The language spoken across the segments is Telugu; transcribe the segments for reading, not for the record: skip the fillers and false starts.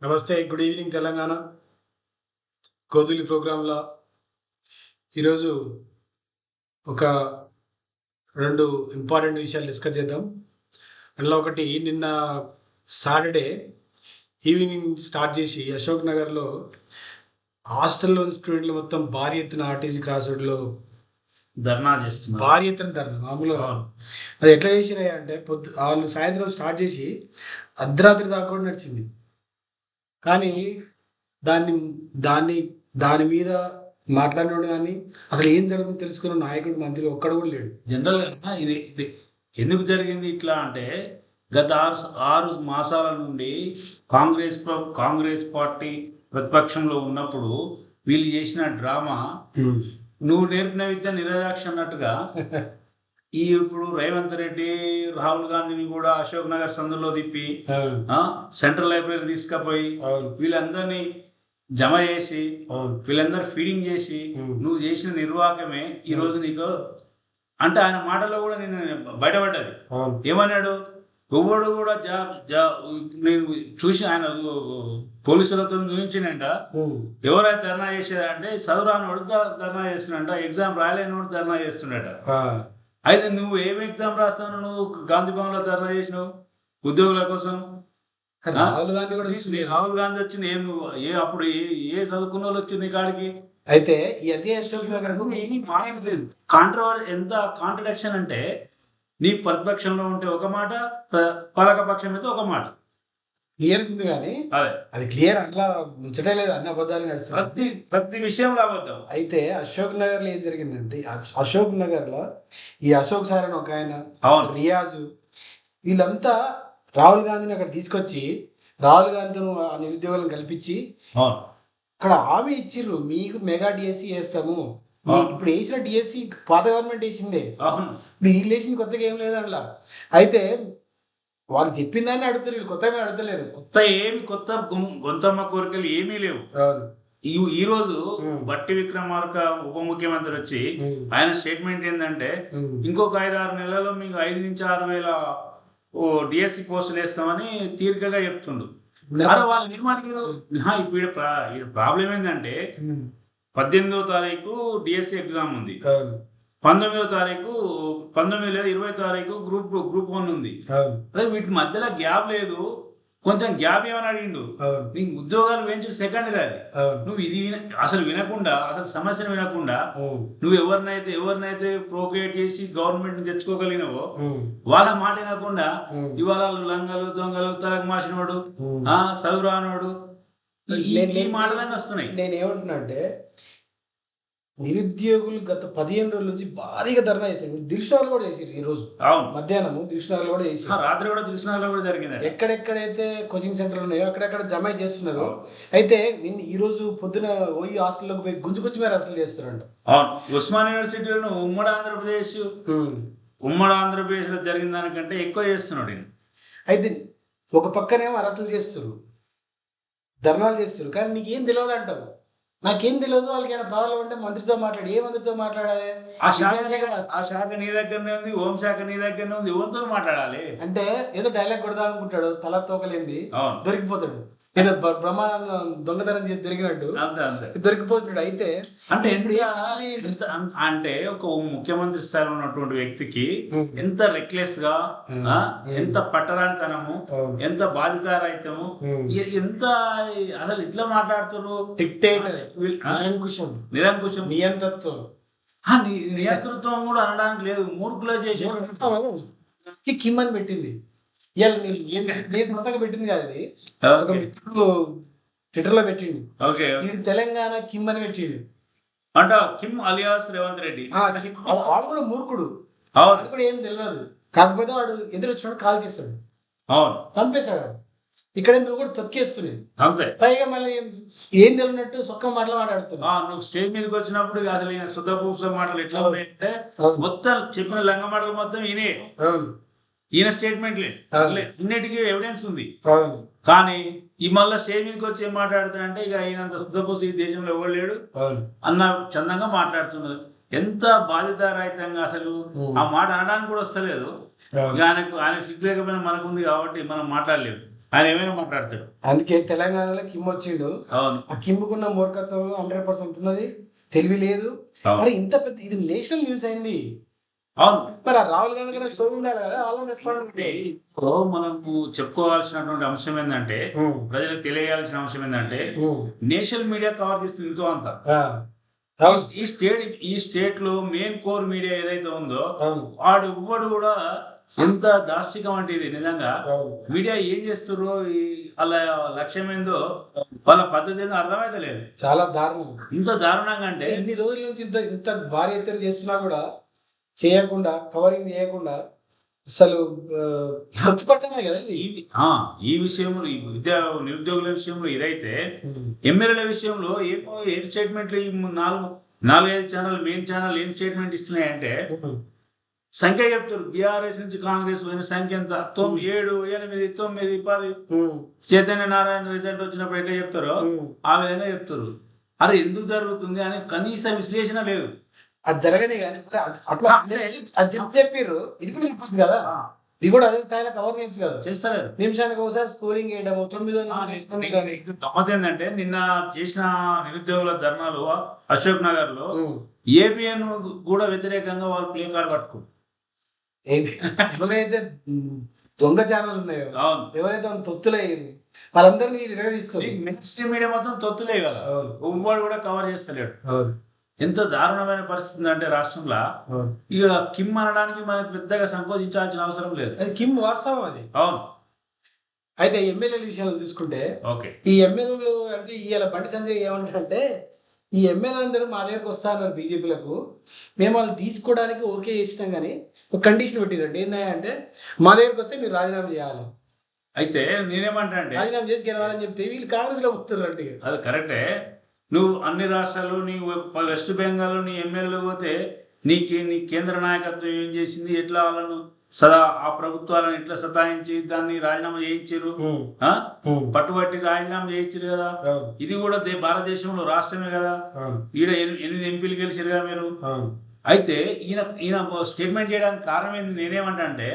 నమస్తే, గుడ్ ఈవినింగ్ తెలంగాణ. గోధులి ప్రోగ్రాంలో ఈరోజు ఒక 2 ఇంపార్టెంట్ విషయాలు డిస్కస్ చేద్దాం. అందులో ఒకటి, నిన్న సాటర్డే ఈవినింగ్ స్టార్ట్ చేసి అశోక్ నగర్లో హాస్టల్లోని స్టూడెంట్లు మొత్తం భారీ ఎత్తున ఆర్టీసీ క్రాస్ రోడ్లో ధర్నా చేస్తున్నారు. భారీ ఎత్తున ధర్నా. మామూలుగా అది ఎట్లా చేసినాయి అంటే, వాళ్ళు సాయంత్రం స్టార్ట్ చేసి అర్ధరాత్రి దాకా కూడా నడిచింది. కానీ దాన్ని దాన్ని దాని మీద మాట్లాడినోడు కానీ, అసలు ఏం జరుగుతుందో తెలుసుకున్న నాయకుడు, మంత్రి ఒక్కడు కూడా లేడు. జనరల్‌గా ఇది ఎందుకు జరిగింది ఇట్లా అంటే, గత 6 మాసాల నుండి కాంగ్రెస్ పార్టీ ప్రతిపక్షంలో ఉన్నప్పుడు వీళ్ళు చేసిన డ్రామా, నువ్వు నేర్పిన విద్య నిరజాక్ష అన్నట్టుగా ఇప్పుడు రేవంత్ రెడ్డి, రాహుల్ గాంధీని కూడా అశోక్ నగర్ సందులో తిప్పి సెంట్రల్ లైబ్రరీ తీసుకుపోయి వీళ్ళందరినీ జమ చేసి వీళ్ళందరూ ఫీడింగ్ చేసి నువ్వు చేసిన నిర్వాహకమే ఈ రోజు నీకు అంటే ఆయన మాటల్లో కూడా నేను బయటపడ్డది. ఏమన్నాడు? ఎవడు కూడా నేను చూసి ఆయన పోలీసులతో చూపించిందంట, ఎవరైతే ధర్నా చేసేదంటే చదువురానోడు ధర్నా చేస్తున్నట, ఎగ్జామ్ రాయలేనోడు ధర్నా చేస్తుండట. అయితే నువ్వు ఏం ఎగ్జామ్ రాస్తావు? నువ్వు గాంధీ భవన్లో ధర్నా చేసినావు ఉద్యోగుల కోసం. రాహుల్ గాంధీ కూడా రాహుల్ గాంధీ వచ్చింది అప్పుడు ఏ చదువుకున్న వాళ్ళు వచ్చింది కాడికి. అయితే ఈ అదే అశోక్ నగర్ ఎంత కాంట్రడిక్షన్ అంటే, నీ ప్రతిపక్షంలో ఉంటే ఒక మాట, పాలక పక్షం అయితే ఒక మాట. క్లియర్ ఉంది కానీ అది క్లియర్ అట్లా ముచ్చటే లేదు, అన్ని అబద్ధాలు నడుస్తుంది. ప్రతి విషయంలో అబద్ధం. అయితే అశోక్ నగర్ లో ఏం జరిగిందంటే, అశోక్ నగర్ లో ఈ అశోక్ సార్ అని ఒక ఆయన, రియాజు, వీళ్ళంతా రాహుల్ గాంధీని అక్కడ తీసుకొచ్చి రాహుల్ గాంధీతో ఆ నిరుద్యోగులను కల్పించి అక్కడ హామీ ఇచ్చిర్రు, మీకు మెగా డిఎస్సి వేస్తాము. ఇప్పుడు వేసిన డిఎస్సి పాత గవర్నమెంట్ వేసిందే, ఇప్పుడు వీళ్ళు వేసింది కొత్తగా ఏం లేదు అందులో. అయితే వాళ్ళు చెప్పిన దాన్ని అడుగుతారు, వీళ్ళు కొత్తగా అడుగుతలేరు. కొత్త గొంతమ్మ కోరికలు ఏమీ లేవు. ఈ రోజు బట్టి విక్రమార్క ఉప ముఖ్యమంత్రి వచ్చి ఆయన స్టేట్మెంట్ ఏంటంటే, ఇంకొక 5-6 నెలల్లో మీకు 5 నుంచి 6 వేల డిఎస్సి పోస్టులు వేస్తామని తీరికగా చెప్తుండు. ఇప్పుడు ప్రాబ్లం ఏంటంటే, 18వ తారీఖు డిఎస్సి ఎగ్జామ్ ఉంది, 19వ తారీఖు 19 లేదా 20 తారీఖు గ్రూప్ 1 ఉంది. అదే వీటి మధ్యలో గ్యాప్ లేదు, కొంచెం గ్యాప్ ఏమని అడిగిండు. నీకు ఉద్యోగాలు వేయించు సెకండ్ కాదు, నువ్వు ఇది అసలు వినకుండా, అసలు సమస్యను వినకుండా నువ్వు ఎవరినైతే ప్రోక్రియేట్ చేసి గవర్నమెంట్ తెచ్చుకోగలిగినవో వాళ్ళ మాట వినకుండా ఇవాళ లంగలు దొంగలు తలకు మాసినోడు చదువురానోడు ఈ మాటలన్నీ వస్తున్నాయి. నేనేమంటున్నా అంటే, నిరుద్యోగులు గత 15 రోజుల నుంచి భారీగా ధర్నా చేశారు. దిల్షునగర్లో కూడా చేసారు. ఈ రోజు మధ్యాహ్నం దిల్షునగర్లో కూడా చేసారు, రాత్రి కూడా దిల్షునగర్లో కూడా జరిగింది. ఎక్కడెక్కడైతే కోచింగ్ సెంటర్లు ఉన్నాయో అక్కడెక్కడ జమ చేస్తున్నారు. అయితే ఈ రోజు పొద్దున ఓయి హాస్టల్లోకి పోయి గుంజుకొచ్చి మీరు అసలు చేస్తారంట. ఉస్మాన్ యూనివర్సిటీలో ఉమ్మడి ఆంధ్రప్రదేశ్ లో జరిగిన దానికంటే ఎక్కువ చేస్తున్నాడు. అయితే ఒక పక్కనేమో అరెస్టులు చేస్తారు, ధర్నాలు చేస్తారు, కానీ నీకేం తెలియదు అంటావు. నాకేం తెలియదు, వాళ్ళకి ఏమైనా ప్రాబ్లం ఉంటే మంత్రితో మాట్లాడి, ఏ మంత్రితో మాట్లాడాలి? ఆ శాఖ నీ దగ్గరనే ఉంది, హోంశాఖ నీ దగ్గరనే ఉంది, ఎవరితో మాట్లాడాలి అంటే ఏదో డైలాగ్ కొడదాం అనుకుంటాడు, తల తోకలేంది దొరికిపోతాడు, ఏదో బ్రహ్మానందం దొంగతనం చేసి దొరికినట్టు దొరికిపోతున్నాడు. అయితే అంటే ఒక ముఖ్యమంత్రి స్థాయిలో ఉన్నటువంటి వ్యక్తికి ఎంత రెక్లెస్ గా, ఎంత పట్టరానితనము, ఎంత బాధితారాయితము, ఎంత అసలు ఇట్లా మాట్లాడుతున్నారు. నిరంకుశం నియంతృత్వం నియంతృత్వం కూడా అనడానికి లేదు, మూర్ఖులో చేసే కిమ్మని పెట్టింది. నేను సొంతంగా పెట్టింది కాదు, ఇది ట్విట్టర్ లో పెట్టిండు. తెలంగాణ కిమ్ అని పెట్టిండు అంట. కిమ్ అలియాస్ రేవంత్ రెడ్డి వాడు కూడా మూర్ఖుడు, వాడు కూడా ఏం తెలియదు. కాకపోతే వాడు ఎదురు వచ్చినప్పుడు కాల్ చేస్తాడు, చంపేశాడు. ఇక్కడ నువ్వు కూడా తొక్కేస్తున్నావు అంతే. పైగా మళ్ళీ ఏం తెలియనట్టు సొక్క మాటలు మాట్లాడుతున్నావు. నువ్వు స్టేజ్ మీదకి వచ్చినప్పుడు అసలు శుద్ధ పూస మాటలు ఎట్లా ఉన్నాయంటే, మొత్తం చెప్పిన లంగ మాటలు మొత్తం ఈయన స్టేట్మెంట్లే అన్నిటికీ ఎవిడెన్స్ ఉంది. కానీ ఈ మళ్ళీ స్టేజ్ మీదకి వచ్చి ఏం మాట్లాడుతాడంటే, ఇక ఈయనంత శుద్ధపూస ఈ దేశంలో ఎవరు లేడు అన్న చందంగా మాట్లాడుతున్నారు. ఎంత బాధ్యతారహితంగా, అసలు ఆ మాట అనడానికి కూడా వస్తలేదు. ఆయనకు సిగ్గు లేకపోయినా మనకుంది కాబట్టి మనం మాట్లాడలేము. ఆయన ఏమైనా మాట్లాడతాడు. అందుకే తెలంగాణలో కిమ్ వచ్చిండు. అవును, ఆ కిమ్ముకున్న మూర్ఖత్వం 100% ఉన్నది, తెలివి లేదు. అవును, మరి ఇంత పెద్ద ఇది నేషనల్ న్యూస్ అయింది. అవును. మరి ఆ రాహుల్ గాంధీ గారు షో ఉండాలి కదా, వాళ్ళని రెస్పాండ్. ఇప్పుడు మనము చెప్పుకోవాల్సినటువంటి అంశం ఏంటంటే, ప్రజలకు తెలియాల్సిన అంశం ఏంటంటే, నేషనల్ మీడియా కవర్ చేస్తుంది ఎంతో అంత. ఈ స్టేట్ లో మెయిన్ కోర్ మీడియా ఏదైతే ఉందో వాడు ఎవ్వడు కూడా ఎంత దాష్టికం అంటే ఇది నిజంగా మీడియా ఏం చేస్తుర్రో వాళ్ళ లక్ష్యం ఏందో వాళ్ళ పద్ధతి ఏందో అర్థమైతే లేదు. చాలా దారుణం. ఇంత దారుణంగా అంటే ఇన్ని రోజుల నుంచి ఇంత భారీ ఎత్తున చేస్తున్నా కూడా చేయకుండా, కవరింగ్ చేయకుండా అసలు పట్టమే కదా ఇది. ఈ విషయంలో ఈ నిరుద్యోగుల విషయంలో ఇదైతే, ఎమ్మెల్యేల విషయంలో ఏం స్టేట్మెంట్లు ఈ 4-5 ఛానల్ మెయిన్ ఛానల్ ఏం స్టేట్మెంట్ ఇస్తున్నాయంటే సంఖ్య చెప్తారు. బీఆర్ఎస్ నుంచి కాంగ్రెస్ పోయిన సంఖ్య ఎంత 7, 8, 9, 10. చైతన్య నారాయణ రిజల్ట్ వచ్చినప్పుడు ఎట్లా చెప్తారో ఆ విధంగా చెప్తారు. అరే ఎందుకు జరుగుతుంది అని కనీస విశ్లేషణ లేదు. అది జరగనే కానీ అట్లా అది చెప్పారు. ఇది కూడా చెప్పచ్చు కదా, ఇది కూడా అదే స్థాయిలో కవర్ చేసి కదా చేస్తారు. నిమిషానికి ఒకసారి స్కోరింగ్ వేయడము 9. గమ్మత్ ఏంటంటే నిన్న చేసిన నిరుద్యోగుల ధర్నాలు అశోక్ నగర్ లో ఏబిఎన్ కూడా వ్యతిరేకంగా వాళ్ళు ప్లే కార్డ్ పట్టుకున్నారు. ఎవరైతే దొంగ ఛానల్ ఉన్నాయో, ఎవరైతే తొత్తులయ్యారు వాళ్ళందరినీ నిర్వహిస్తారు. మెయిన్ స్ట్రీమ్ మీడియా మొత్తం తొత్తులే కదా, ఉమ్మడి కూడా కవర్ చేస్తలేడు. ఎంత దారుణమైన పరిస్థితి అంటే రాష్ట్రంలో ఇక కిమ్ అనడానికి మనకి పెద్దగా సంకోచించాల్సిన అవసరం లేదు. అది కిమ్ వాస్తవం అది. అవును. అయితే ఎమ్మెల్యేల విషయంలో చూసుకుంటే ఈ ఎమ్మెల్యేలు అంటే ఇవాళ బండి సంజయ్ ఏమంటారంటే, ఈ ఎమ్మెల్యేలు అందరూ మా దగ్గరకు వస్తా అన్నారు బీజేపీలకు, మేము వాళ్ళు తీసుకోవడానికి ఓకే చేసినాం కానీ ఒక కండిషన్ పెట్టిరండి. ఏంటంటే మా దగ్గరకు వస్తే మీరు రాజీనామా చేయాలి. అయితే నేనేమంటా అంటే రాజీనామా చేసి గెలవాలని చెప్తే వీళ్ళు కాంగ్రెస్ లో వస్తున్నారు. అది కరెక్టే. నువ్వు అన్ని రాష్ట్రాలు నీ వెస్ట్ బెంగాల్లో నీ ఎమ్మెల్యేలు పోతే నీ కేంద్ర నాయకత్వం ఏం చేసింది, ఎట్లా వాళ్ళను ఆ ప్రభుత్వాలను ఎట్లా సతాయించి దాన్ని రాజీనామా చేయించారు, పట్టుబట్టి రాజీనామా చేయించారు కదా. ఇది కూడా భారతదేశంలో రాష్ట్రమే కదా. ఈడ 8 ఎంపీలు గెలిచారు కదా మీరు. అయితే ఈయన స్టేట్మెంట్ చేయడానికి కారణం ఏంది, నేనేమంటా అంటే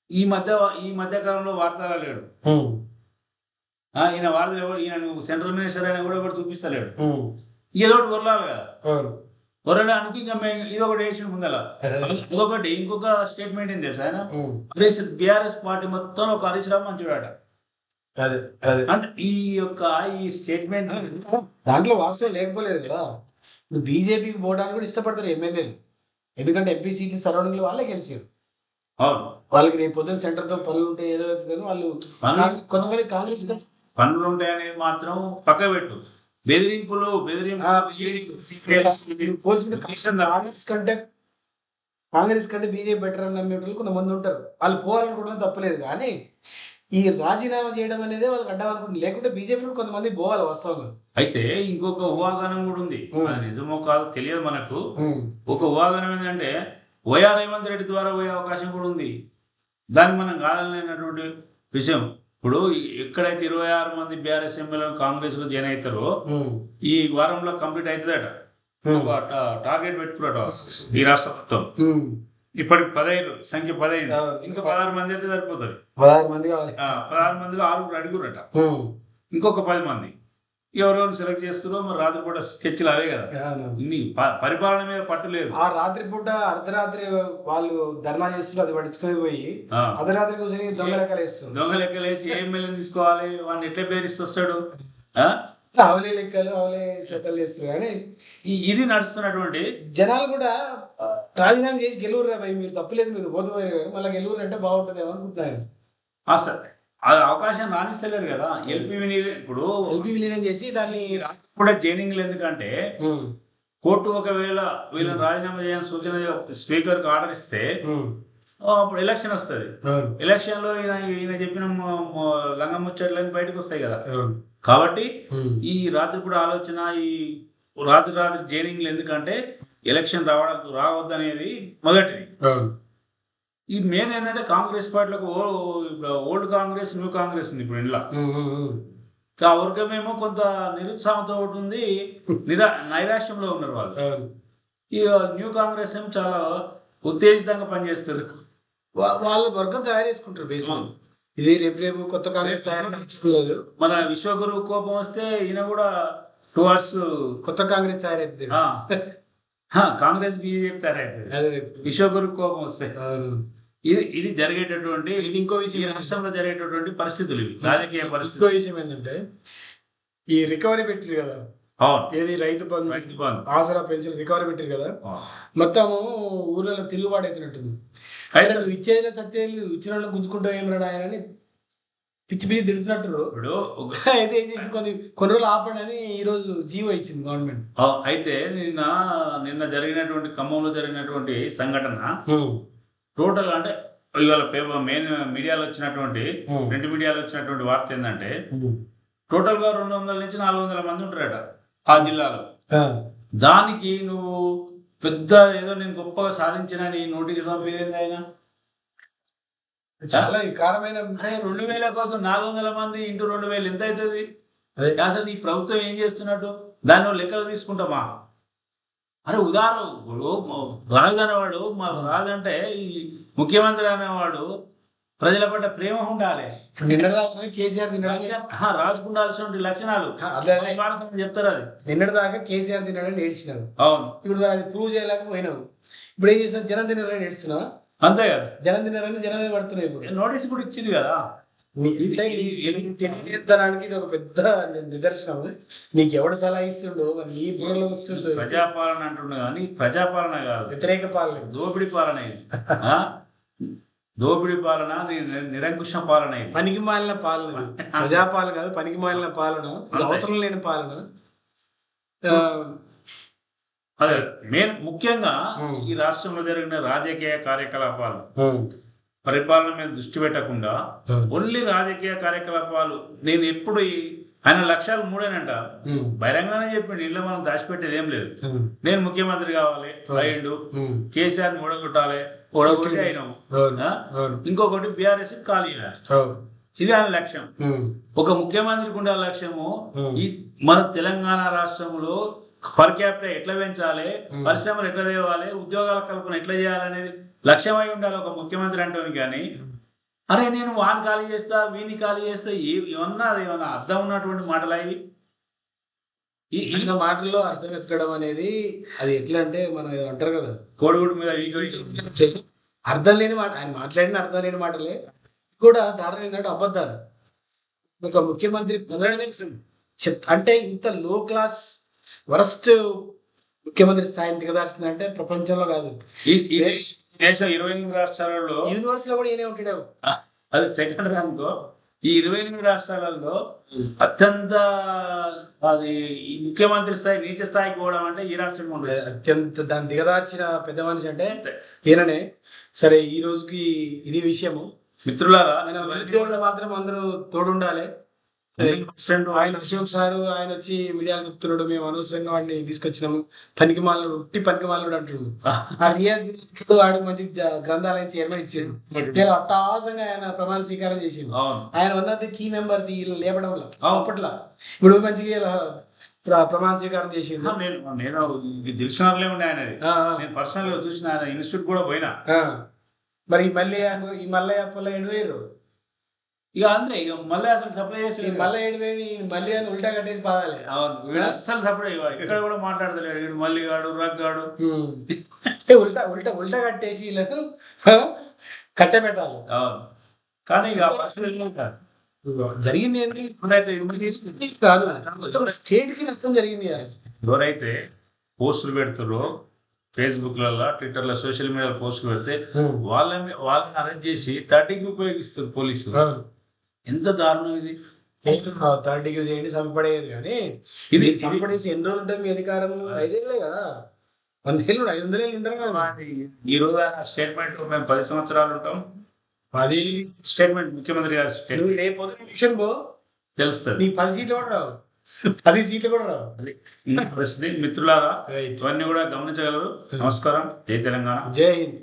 ఈ మధ్య కాలంలో వార్తలు లేడు. ఈయన ఈయన సెంట్రల్ మినిస్టర్ అయినా కూడా ఒకటి చూపిస్తలేడు. ఏదో ఒకటి కొరలాలి కదా. కొరడానికి ఇంకా ఇది ఒకటి వేసిన ముందల ఇంకొక స్టేట్మెంట్ ఏం తెలుసా ఆయన, బీఆర్ఎస్ పార్టీ మొత్తం ఒక హరీష్ రావు మంచివాడ. అంటే ఈ స్టేట్మెంట్ దాంట్లో వాస్తవం లేకపోలేదు కదా. బీజేపీకి పోవడానికి కూడా ఇష్టపడతారు ఎమ్మెల్యేలు, ఎందుకంటే ఎంపీ సీట్లు సరౌండింగ్ వాళ్ళే గెలిచారు. వాళ్ళకి రేపు పొద్దున సెంటర్ తో పనులు ఉంటాయి, ఏదో కానీ వాళ్ళు కొంతమంది కాంగ్రెస్ పనులు ఉంటాయనేది మాత్రం పక్క పెట్టు. బెదిరింపులు కాంగ్రెస్ కంటే బీజేపీ బెటర్ అని నమ్మేటోళ్ళు కొంతమంది ఉంటారు. వాళ్ళు పోవాలనుకోవడం తప్పలేదు, కానీ ఈ రాజీనామా చేయడం అనేది వాళ్ళకి అడ్డం అనుకుంటుంది. లేకుంటే బీజేపీ కొంతమంది పోవాలి వాస్తవంగా. అయితే ఇంకొక ఊహాగానం కూడా ఉంది, అది నిజమో కాదు తెలియదు మనకు. ఒక ఊహాగానం ఏంటంటే వైఆర్ రేవంత్ రెడ్డి ద్వారా పోయే అవకాశం కూడా ఉంది. దాన్ని మనం కాదనలేనటువంటి విషయం. ఇప్పుడు ఎక్కడైతే 26 మంది బీఆర్ఎస్ ఎమ్మెల్యేలు కాంగ్రెస్ లో జాయిన్ అవుతారో ఈ వారంలో కంప్లీట్ అవుతుందట. టార్గెట్ పెట్టుకున్నట ఈ రాష్ట్ర ప్రభుత్వం. ఇప్పటికి 15 సంఖ్య 15, ఇంకా 16 మంది అయితే సరిపోతుంది. 16 మందిలో 6 అడుగురట, ఇంకొక 10 మంది ఎవరెవరు సెలెక్ట్ చేస్తారో. మరి రాత్రిపూట స్కెచ్లు అవే కదా, ఇన్ని పరిపాలన మీద పట్టు లేదు. ఆ రాత్రిపూట అర్ధరాత్రి వాళ్ళు ధర్నా చేస్తున్నారు, అది పట్టించుకొని పోయి అర్ధరాత్రి కూర్చొని దొంగ లెక్కలు వేసి ఏ ఎమ్మెల్యేని తీసుకోవాలి, వాడిని ఎట్లా పేరిస్తూ వస్తాడు, అవలే లెక్కలు అవలే చేతలు చేస్తారు. కానీ ఇది నడుస్తున్నటువంటి జనాలు కూడా రాజీనామా చేసి గెలువురు రా భయ్, మీరు తప్పలేదు, మీరు పోతుపోయారు కానీ మళ్ళీ గెలువురు అంటే బాగుంటుంది అనుకుంటున్నాను. సరే, అది అవకాశం రాణిస్తలేరు కదా. ఇప్పుడు ఎల్పీ విలీనం చేసి దాన్ని కూడా జైనింగ్లు. ఎందుకంటే కోర్టు ఒకవేళ వీళ్ళని రాజీనామా చేయాలని సూచన స్పీకర్కి ఆర్డర్ ఇస్తే అప్పుడు ఎలక్షన్ వస్తుంది. ఎలక్షన్ లో ఈయన చెప్పిన లంగం ముచ్చట్లన్నీ బయటకు వస్తాయి కదా. కాబట్టి ఈ రాత్రిపూట ఆలోచన, ఈ రాత్రి జైనింగ్లు ఎందుకంటే ఎలక్షన్ రావద్దనేది మొదటిది. ఈ మెయిన్ ఏంటంటే కాంగ్రెస్ పార్టీలకు ఓల్డ్ కాంగ్రెస్, న్యూ కాంగ్రెస్ ఉంది ఇప్పుడు ఇంట్లో. ఆ వర్గమేమో కొంత నిరుత్సాహంతో ఉంటుంది, నైరాశ్యంలో ఉన్నారు వాళ్ళు. ఈ న్యూ కాంగ్రెస్ ఏమో చాలా ఉత్తేజితంగా పనిచేస్తారు. వాళ్ళ వర్గం తయారు చేసుకుంటారు బేసిక్. ఇది రేపు కొత్త కాంగ్రెస్ తయారు నచ్చుకోలేదు. మన విశ్వగురు కోపం వస్తే ఈయన కూడా టువర్డ్స్ కొత్త కాంగ్రెస్ తయారైతుంది. కాంగ్రెస్ బీజేపీ తయారైతుంది అదే విశ్వగురు కోపం వస్తే. అవును. ఇది జరిగేటటువంటి ఇది ఇంకో ఈ విషయం. రాష్ట్రంలో జరిగేటటువంటి పరిస్థితులు ఇవి, రాజకీయ ఇంకో పరిస్థితులు. విషయం ఏంటంటే ఈ రికవరీ పెట్టిరు కదా, అవును, ఏది రైతు బంధు, రైతు బంధు. ఆసరా పెన్షన్ రికవరీ పెట్టిరు కదా, అవును. మొత్తము ఊర్లలో తిరుగుబాటు అవుతున్నట్టుంది. అయితే నువ్వు ఇచ్చేది సచ్చేది ఇచ్చిన వాళ్ళు గుంజుకుంటావు ఏం రాడు ఆయన అని పిచ్చి పిచ్చి తిడుతున్నట్టు. ఇప్పుడు అయితే ఏం చేసింది, కొన్ని రోజులు ఆపండి అని ఈ రోజు జీవో ఇచ్చింది గవర్నమెంట్. అయితే నిన్న జరిగినటువంటి ఖమ్మంలో జరిగినటువంటి సంఘటన టోటల్ అంటే ఇవాళ పేపర్ మెయిన్ మీడియాలో వచ్చినటువంటి ప్రింట్ మీడియాలో వచ్చినటువంటి వార్త ఏంటంటే టోటల్ గా 200 నుంచి 400 మంది ఉంటారట ఆ జిల్లాలో. దానికి నువ్వు పెద్ద ఏదో నేను గొప్పగా సాధించిన నీ నోటీసు పంపింది ఆయన. చాలా వికారమైన 2000 కోసం 400 మంది ఇంటూ 2000 ఎంత అవుతుంది? అదే. అసలు ఈ ప్రభుత్వం ఏం చేస్తున్నట్టు దాన్ని నువ్వు లెక్కలు తీసుకుంటామా? అరే రాజు అనేవాడు, మా రాజు అంటే ఈ ముఖ్యమంత్రి అనేవాడు ప్రజల పట్ల ప్రేమ ఉండాలి. నిన్నటిదాకా కేసీఆర్ తినడం, రాజుకు ఉండాల్సిన లక్షణాలు అదే చెప్తారు. అది నిన్నటిదాకా కేసీఆర్ తినడని ఏడ్చినారు. అవును, ఇప్పుడు మరి అది ప్రూవ్ చేయలేకపోయినావు. ఇప్పుడు ఏం చేసినా జనం తినరని ఏడుస్తున్నావు. అంతే కదా, జనం తినరని జనమే పడుతున్నాయి. ఇప్పుడు నోటీస్ కూడా ఇచ్చింది కదా. తెలియజేయడానికి ఇది ఒక పెద్ద నిదర్శనం. నీకు ఎవడు సలహా ఇస్తుండో మరి నీ బుర్రలో వస్తుండో. ప్రజాపాలన అంటుండే కానీ ప్రజాపాలన కాదు, వ్యతిరేక పాలన, దోపిడీ పాలన ఇది. దోపిడీ పాలన, నిరంకుశ పాలన ఇది. పనికి మాలిన పాలన. ప్రజాపాలన కాదు, పనికి మాలిన పాలన, అవసరం లేని పాలన. అదే మెయిన్ ముఖ్యంగా ఈ రాష్ట్రంలో జరిగిన రాజకీయ కార్యకలాపాలు, పరిపాలన మీద దృష్టి పెట్టకుండా ఓన్లీ రాజకీయ కార్యకలాపాలు. నేను ఎప్పుడు ఆయన లక్ష్యాలు 3 బహిరంగానే చెప్పిండు, ఇంట్లో మనం దాచిపెట్టేది ఏం లేదు. నేను ముఖ్యమంత్రి కావాలి అయ్యిండు, కేసీఆర్ ఓడగొట్టి అయినాము, ఇంకొకటి బీఆర్ఎస్ ఖాళీ చేయాలి. ఇది ఆయన లక్ష్యం. ఒక ముఖ్యమంత్రికి ఉండే లక్ష్యము ఈ మన తెలంగాణ రాష్ట్రంలో పర్ క్యాపిటల్ ఎట్లా పెంచాలి, పరిశ్రమలు ఎట్లా తేవాలి, ఉద్యోగాల కల్పన ఎట్లా చేయాలనేది లక్ష్యమై ఉండాలి ఒక ముఖ్యమంత్రి అంటే. కానీ అరే నేను వాని ఖాళీ చేస్తా, వీని ఖాళీ చేస్తా, ఏమన్నా అర్థం ఉన్నటువంటి మాటలు అవి. ఈ మాటల్లో అర్థం ఎత్తడం అనేది అది ఎట్లా అంటే మనం అంటారు కదా, కోడిగుడు మీద అర్థం లేని మాట. ఆయన మాట్లాడిన అర్థం లేని మాటలే కూడా దారుణం ఏంటంటే అబద్ధాలు. ఒక ముఖ్యమంత్రి అంటే ఇంత లో క్లాస్ వరస్ట్ ముఖ్యమంత్రి స్థాయిని దిగజార్చిందంటే ప్రపంచంలో కాదు, ఈ దేశం 28 రాష్ట్రాలలో యూనివర్సిటీలో కూడా ఈయనే ఉంటాడు. అది సెకండ్ ర్యాంక్. ఈ 28 రాష్ట్రాలలో అత్యంత అది ఈ ముఖ్యమంత్రి స్థాయి నీచ స్థాయికి పోవడం అంటే ఈ రాష్ట్రంలో ఉండదు. అత్యంత దాన్ని దిగదార్చిన పెద్ద మనిషి అంటే ఈయననే. సరే, ఈ రోజుకి ఇది విషయము. మిత్రులారా, నిరుద్యోగులు మాత్రం అందరూ తోడుండాలి. ఆయన అశోక్ సారు ఆయన వచ్చి మీడియాలో చెప్తున్నాడు, మేము అనవసరంగా వాడిని తీసుకొచ్చినాము, పనికి మాలుడు, ఉట్టి పనికి మాలుడు అంటున్నాడు. ఆ రియాజ్ వాడు మంచి గ్రంథాలయం చైర్మన్ ఇచ్చాడు. అట్టాసంగా ఆయన ప్రమాణ స్వీకారం చేసిండు. ఆయన one of the key members వీళ్ళు లేపడంలో అప్పట్లో. ఇప్పుడు మంచిగా ప్రమాణ స్వీకారం చేసిండు. నేను దిల్షనర్లే ఉండే ఆయనది, నేను పర్సనల్ గా చూసిన, ఆయన ఇన్స్టిట్యూట్ కూడా పోయినా. మరి ఈ మల్లయ్య పొల్ల 7,000 ఇక అంతే. ఇక మళ్ళీ అసలు సప్లై చేసి మళ్ళీ 7,000 మళ్ళీ అని ఉల్టా కట్టేసి పాదాలి. అవును, వీడు అస్సలు సప్లై ఇక్కడ కూడా మాట్లాడతలేడు. వీడు మల్లిగాడు, రగ్గాడు, ఉల్టా ఉల్టా ఉల్టా కట్టేసి వీళ్ళను కట్టబెట్టాలి. అవును, కానీ ఇక పరిస్థితి జరిగింది ఏంటి కాదు, స్టేట్ కి నష్టం జరిగింది. ఎవరైతే పోస్టులు పెడుతారో ఫేస్బుక్లలో, ట్విట్టర్లో, సోషల్ మీడియాలో పోస్టులు పెడితే వాళ్ళని అరెస్ట్ చేసి 30కి ఉపయోగిస్తారు పోలీసులు. ఎంత దారుణం ఇది. 3rd డిగ్రీ చేయండి చంపడేది. కానీ ఇది చంపడేసి ఎన్ని రోజులు ఉంటుంది మీ అధికారం? 5 ఏళ్ళే కదా, 100 ఏళ్ళు 500 ఏళ్ళు ఉంటారు కదా. ఈ రోజు స్టేట్మెంట్ మేము 10 సంవత్సరాలు ఉంటాం, 10 స్టేట్మెంట్ ముఖ్యమంత్రి గారి స్టేట్మెంట్ రేపు ఎలక్షన్ పో తెలుస్తుంది. నీకు 10 సీట్లు కూడా రావు, 10 సీట్లు కూడా రావు. పరిస్థితి. మిత్రులారా, ఇవన్నీ కూడా గమనించగలరు. నమస్కారం. జై తెలంగాణ, జై హింద్.